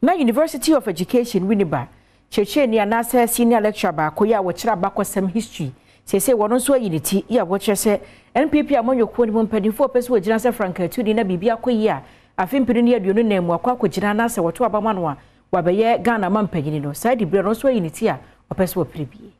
na University of Education Winneba cheche ni anase senior lecturer ba ko ya wo kira bakosem history sese wono so yiniti ya wo kyese NPP amanyoko ni mpanifo pese wo gina se Franka tudi na bibia koyi a afimpiri ne aduonu na mu akwa gina na se woto abama no a wabeye Ghana mampanyini no side bre no so yiniti a opese wo pribie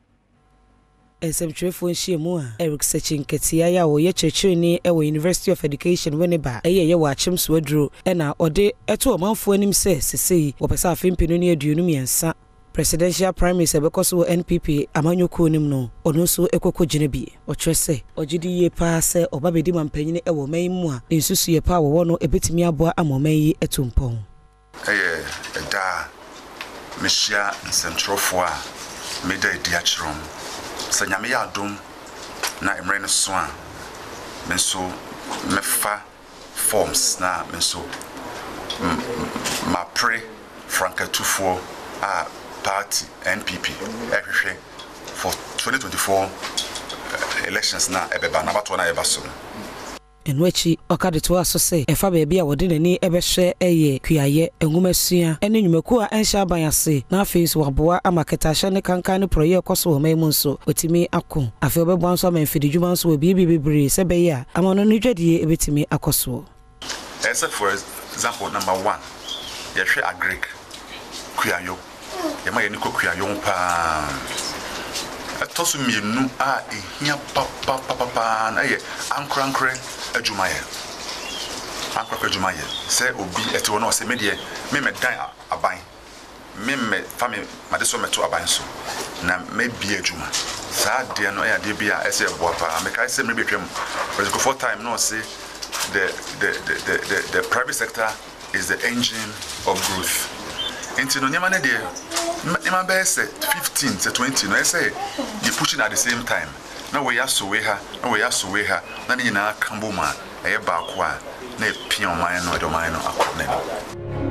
Esemchwefo nhyiemu a Eric Sechin Ketia ya wo ye cheche ni e wo University of Education Winneba ye wo achemso aduro e na ode eto omanfo anim se sesei wo pese afimpiri ne aduonu miensa Presidential Primaries ebekoso NPP amanyoko nim no ono so ekoko gine bi o twese ogidi ye pa se obabedi mampanyini e wo man mu a nsusu ye pa wo no ebetimi aboa amoman yi etumpon da mehia nsɛmtwerɛfo a meda di akyerɛm sɛ nyame yɛ adom na emre no so a menso mefa forms na menso ma pre Franka tufo a party NPP ehwehwe for 2024 elections na ebeba na bato na ebaso enwechi okade to aso se efa baabi a wode nani ebehwe eye kuaye enwumasua ene nwumaku a enhya ban ase na afees waboa amaketa hye ne kankan ne proye koso wo mai munso otimi akon afi obebo anso amanfidi dwuma nso obi bebre se be ya amano no dwadie ebetimi akoso except for example number 1 yehwe agric kuayo yema yeni kokuayo pa atosu mienu a ehia papa na ye ankrankre adwumaye se obi ete wono se medie me dan aban me fami made so meto aban so na me bi adwuma saa de no ya de bia ese eboa pa me kai se me betwem for the first time no say the private sector is the engine of growth. Into no nyama na de nyama be say 15 to 20 no say you pushing at the same time. Na we yaso we ha na ni na kambo ma e ba ko a na pion man no do man no akone.